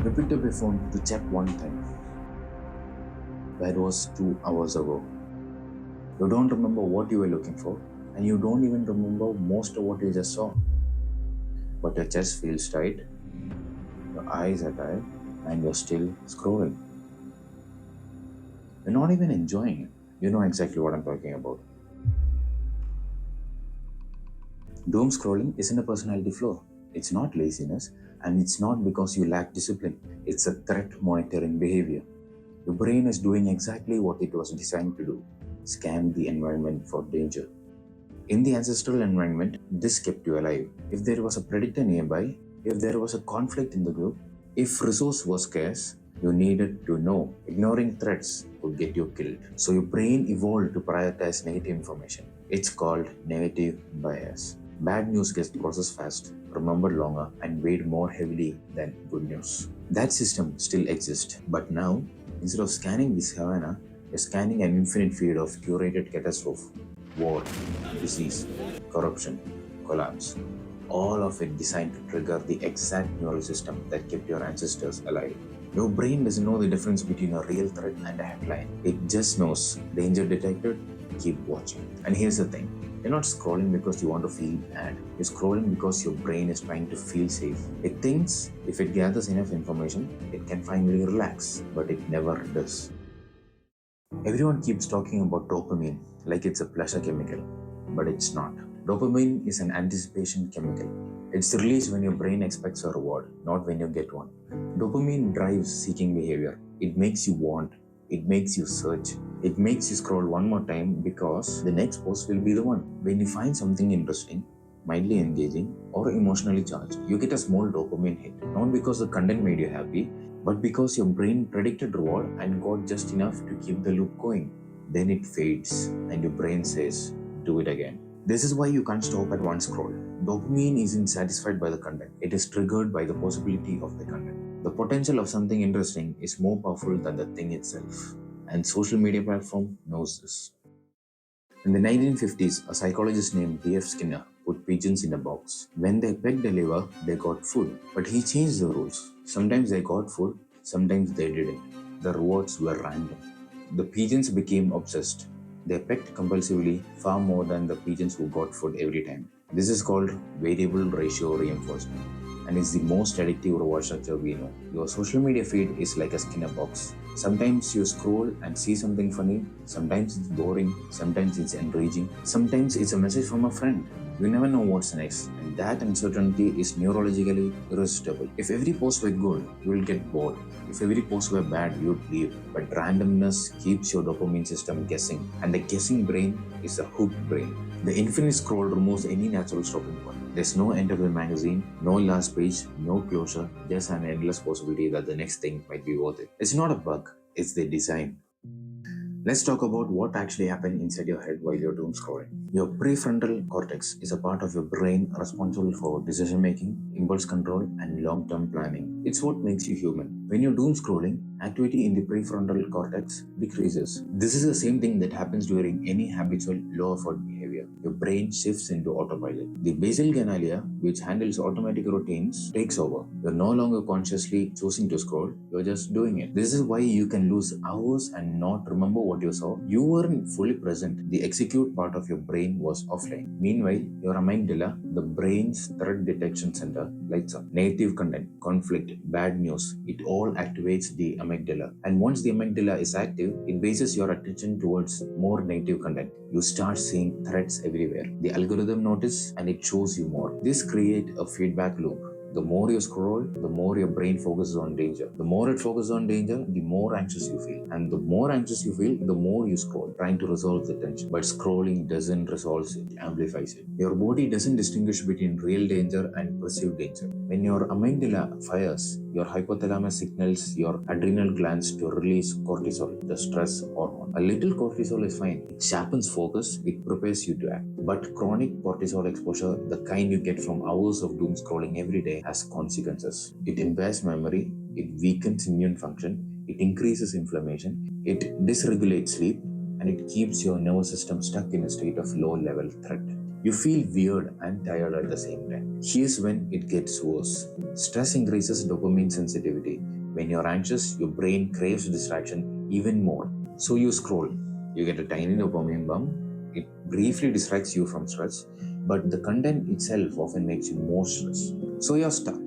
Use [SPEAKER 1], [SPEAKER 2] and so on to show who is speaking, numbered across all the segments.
[SPEAKER 1] You picked up your phone to check one thing. That was 2 hours ago. You don't remember what you were looking for, and you don't even remember most of what you just saw. But your chest feels tight, your eyes are tired, and you're still scrolling. You're not even enjoying it. You know exactly what I'm talking about. Doom scrolling isn't a personality flaw. It's not laziness, and it's not because you lack discipline. It's a threat monitoring behavior. Your brain is doing exactly what it was designed to do: scan the environment for danger. In the ancestral environment, this kept you alive. If there was a predator nearby, if there was a conflict in the group, if resource was scarce, you needed to know. Ignoring threats could get you killed. So your brain evolved to prioritize negative information. It's called negative bias. Bad news gets processed fast, remembered longer, and weighed more heavily than good news. That system still exists, but now, instead of scanning the savannah, you're scanning an infinite feed of curated catastrophe, war, disease, corruption, collapse. All of it designed to trigger the exact neural system that kept your ancestors alive. Your brain doesn't know the difference between a real threat and a headline. It just knows danger detected, keep watching. And here's the thing. You're not scrolling because you want to feel bad. You're scrolling because your brain is trying to feel safe. It thinks if it gathers enough information, it can finally relax, but it never does. Everyone keeps talking about dopamine like it's a pleasure chemical, but it's not. Dopamine is an anticipation chemical. It's released when your brain expects a reward, not when you get one. Dopamine drives seeking behavior. It makes you want. It makes you search. It makes you scroll one more time because the next post will be the one. When you find something interesting, mildly engaging, or emotionally charged, you get a small dopamine hit. Not because the content made you happy, but because your brain predicted reward and got just enough to keep the loop going. Then it fades, and your brain says, do it again. This is why you can't stop at one scroll. Dopamine isn't satisfied by the content, it is triggered by the possibility of the content. The potential of something interesting is more powerful than the thing itself, and social media platform knows this. In the 1950s, a psychologist named B.F. Skinner put pigeons in a box. When they pecked a liver, they got food. But he changed the rules. Sometimes they got food, sometimes they didn't. The rewards were random. The pigeons became obsessed. They pecked compulsively far more than the pigeons who got food every time. This is called variable ratio reinforcement, and is the most addictive reward structure we know. Your social media feed is like a Skinner box. Sometimes you scroll and see something funny, sometimes it's boring, sometimes it's enraging, sometimes it's a message from a friend. You never know what's next, and that uncertainty is neurologically irresistible. If every post were good, you will get bored. If every post were bad, you'd leave. But randomness keeps your dopamine system guessing, and the guessing brain is a hooked brain. The infinite scroll removes any natural stopping point. There's no end of the magazine, no last page, no closure, just an endless possibility that the next thing might be worth it. It's not a bug, it's the design. Let's talk about what actually happens inside your head while you're doom scrolling. Your prefrontal cortex is a part of your brain responsible for decision making, impulse control, and long term planning. It's what makes you human. When you're doom scrolling, activity in the prefrontal cortex decreases. This is the same thing that happens during any habitual low effort behavior. Your brain shifts into autopilot. The basal ganglia, which handles automatic routines, takes over. You're no longer consciously choosing to scroll, you're just doing it. This is why you can lose hours and not remember what you saw. You weren't fully present. The execute part of your brain was offline. Meanwhile, your amygdala, the brain's threat detection center, lights up. Negative content, conflict, bad news, it all activates the amygdala. And once the amygdala is active, it bases your attention towards more negative content. You start seeing threats everywhere. The algorithm notices and it shows you more. This creates a feedback loop. The more you scroll, the more your brain focuses on danger. The more it focuses on danger, the more anxious you feel. And the more anxious you feel, the more you scroll, trying to resolve the tension. But scrolling doesn't resolve it, amplifies it. Your body doesn't distinguish between real danger and perceived danger. When your amygdala fires, your hypothalamus signals your adrenal glands to release cortisol, the stress hormone. A little cortisol is fine. It sharpens focus, it prepares you to act. But chronic cortisol exposure, the kind you get from hours of doom scrolling every day, has consequences. It impairs memory, it weakens immune function, it increases inflammation, it dysregulates sleep, and it keeps your nervous system stuck in a state of low-level threat. You feel weird and tired at the same time. Here's when it gets worse. Stress increases dopamine sensitivity. When you're anxious, your brain craves distraction even more. So you scroll. You get a tiny dopamine bump. It briefly distracts you from stress, but the content itself often makes you more stressed. So you're stuck.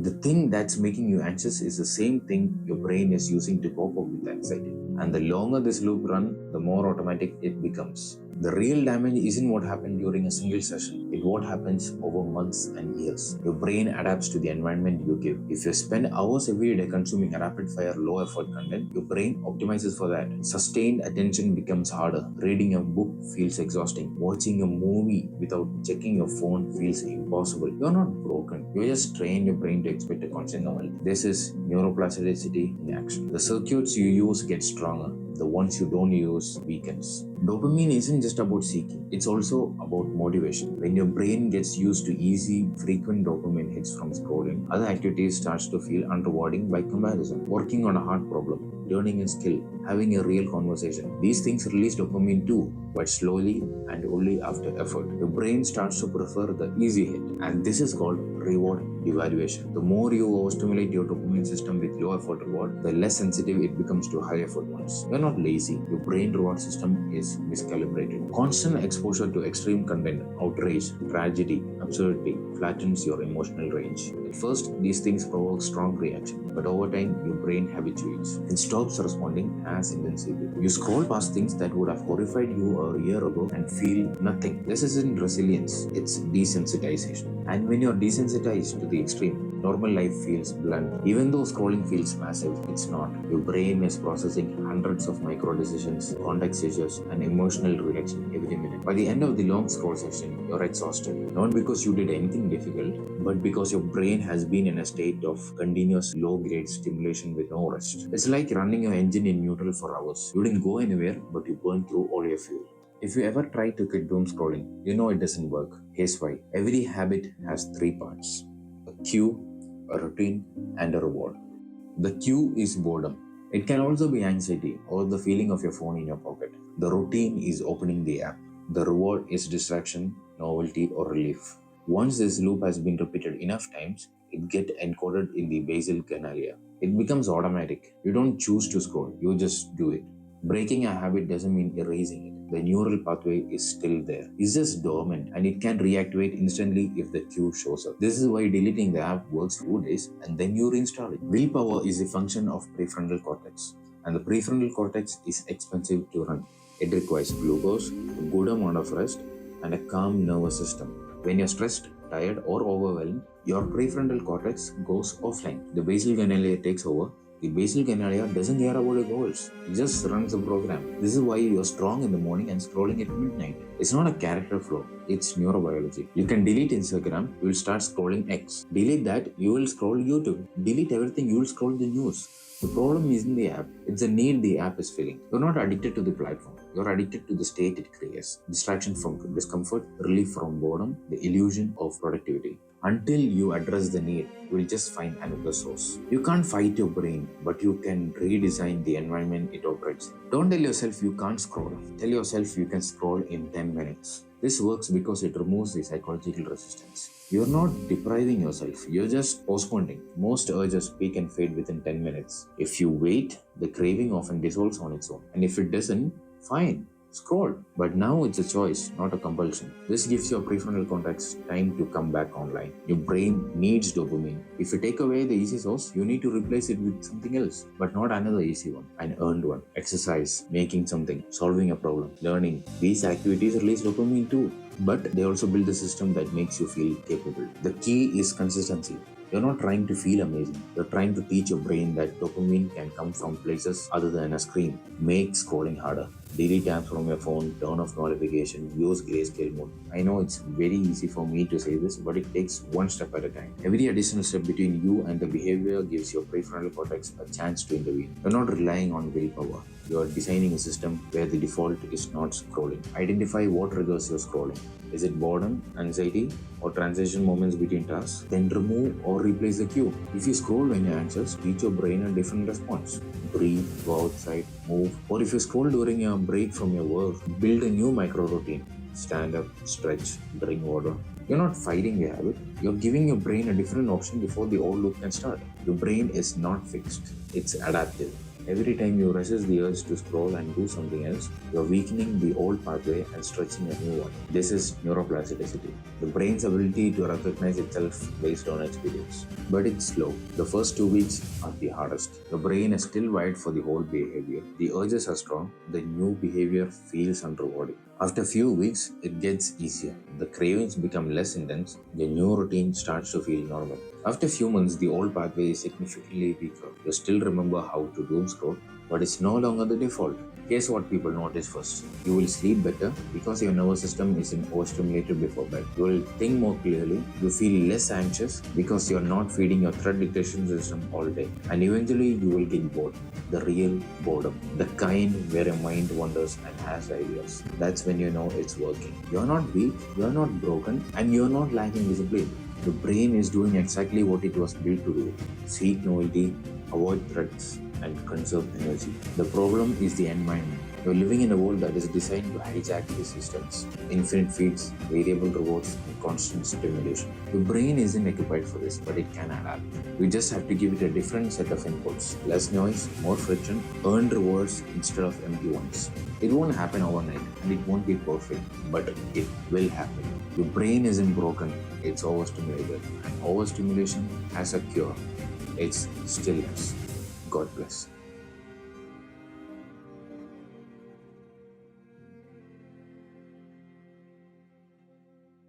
[SPEAKER 1] The thing that's making you anxious is the same thing your brain is using to cope up with anxiety. And the longer this loop runs, the more automatic it becomes. The real damage isn't what happened during a single session, it's what happens over months and years. Your brain adapts to the environment you give. If you spend hours every day consuming rapid fire, low effort content, your brain optimizes for that. Sustained attention becomes harder. Reading a book feels exhausting. Watching a movie without checking your phone feels impossible. You're not broken. You just train your brain to expect a constant novelty. This is neuroplasticity in action. The circuits you use get stronger. The ones you don't use weakens. Dopamine isn't just about seeking, it's also about motivation. When your brain gets used to easy, frequent dopamine hits from scrolling, other activities starts to feel unrewarding by comparison. Working on a hard problem, learning a skill, having a real conversation. These things release dopamine too, but slowly and only after effort. Your brain starts to prefer the easy hit, and this is called reward devaluation. The more you overstimulate your dopamine system with low effort reward, the less sensitive it becomes to high effort ones. You're not lazy, your brain reward system is miscalibrated. Constant exposure to extreme content, outrage, tragedy, absurdity flattens your emotional range. At first, these things provoke strong reaction, but over time, your brain habituates and stops responding as intensively. You scroll past things that would have horrified you a year ago and feel nothing. This isn't resilience, it's desensitization. And when you're desensitized to the extreme, normal life feels blunt. Even though scrolling feels massive, it's not. Your brain is processing hundreds of micro decisions, context switches, and emotional reaction every minute. By the end of the long scroll session, you're exhausted. Not because you did anything difficult, but because your brain has been in a state of continuous low-grade stimulation with no rest. It's like running your engine in neutral for hours. You didn't go anywhere, but you burned through all your fuel. If you ever try to quit doom scrolling, you know it doesn't work. Here's why. Every habit has three parts: a cue, a routine, and a reward. The cue is boredom. It can also be anxiety or the feeling of your phone in your pocket. The routine is opening the app. The reward is distraction, novelty, or relief. Once this loop has been repeated enough times, it gets encoded in the basal ganglia. It becomes automatic. You don't choose to scroll, you just do it. Breaking a habit doesn't mean erasing it. The neural pathway is still there. It's just dormant and it can reactivate instantly if the cue shows up. This is why deleting the app works 2 days and then you reinstall it. Willpower is a function of prefrontal cortex, and the prefrontal cortex is expensive to run. It requires glucose, a good amount of rest, and a calm nervous system. When you're stressed, tired, or overwhelmed, your prefrontal cortex goes offline. The basal ganglia takes over. The basal ganglia doesn't care about your goals. It just runs the program. This is why you're strong in the morning and scrolling at midnight. It's not a character flaw. It's neurobiology. You can delete Instagram, you will start scrolling X. Delete that, you will scroll YouTube. Delete everything, you will scroll the news. The problem isn't the app, it's the need the app is filling. You're not addicted to the platform, you're addicted to the state it creates. Distraction from discomfort, relief from boredom, the illusion of productivity. Until you address the need, you will just find another source. You can't fight your brain, but you can redesign the environment it operates. Don't tell yourself you can't scroll. Tell yourself you can scroll in 10 minutes. This works because it removes the psychological resistance. You're not depriving yourself, you're just postponing. Most urges peak and fade within 10 minutes. If you wait, the craving often dissolves on its own. And if it doesn't, fine, scroll. But now it's a choice, not a compulsion. This gives your prefrontal cortex time to come back online. Your brain needs dopamine. If you take away the easy source, you need to replace it with something else, but not another easy one, an earned one. Exercise, making something, solving a problem, learning. These activities release dopamine too, but they also build a system that makes you feel capable. The key is consistency. You're not trying to feel amazing. You're trying to teach your brain that dopamine can come from places other than a screen. Make scrolling harder. Delete apps from your phone, turn off notifications, use grayscale mode. I know it's very easy for me to say this, but it takes one step at a time. Every additional step between you and the behavior gives your prefrontal cortex a chance to intervene. You're not relying on willpower. You're designing a system where the default is not scrolling. Identify what triggers your scrolling. Is it boredom, anxiety, or transition moments between tasks? Then remove or replace the cue. If you scroll when you're anxious, teach your brain a different response. Breathe, go outside, move. Or if you scroll during a break from your work, build a new micro routine. Stand up, stretch, drink water. You're not fighting a habit, you're giving your brain a different option before the old loop can start. Your brain is not fixed, it's adaptive. Every time you resist the urge to scroll and do something else, you're weakening the old pathway and stretching a new one. This is neuroplasticity, the brain's ability to recognize itself based on experience. But it's slow. The first 2 weeks are the hardest. The brain is still wired for the old behavior. The urges are strong, the new behavior feels unrewarding. After a few weeks, it gets easier. The cravings become less intense, the new routine starts to feel normal. After a few months, the old pathway is significantly weaker. You still remember how to doom scroll, but it's no longer the default. Here's what people notice first. You will sleep better because your nervous system isn't overstimulated before bed. You will think more clearly. You feel less anxious because you're not feeding your threat detection system all day. And eventually, you will get bored. The real boredom. The kind where your mind wanders and has ideas. That's when you know it's working. You're not weak, you're not broken, and you're not lacking discipline. The brain is doing exactly what it was built to do: seek novelty, avoid threats, and conserve energy. The problem is the environment. You're living in a world that is designed to hijack these systems: infinite feeds, variable rewards, and constant stimulation. The brain isn't equipped for this, but it can adapt. We just have to give it a different set of inputs: less noise, more friction, earned rewards instead of empty ones. It won't happen overnight, and it won't be perfect, but it will happen. Your brain isn't broken, it's overstimulated. And overstimulation has a cure. It's stillness. God bless.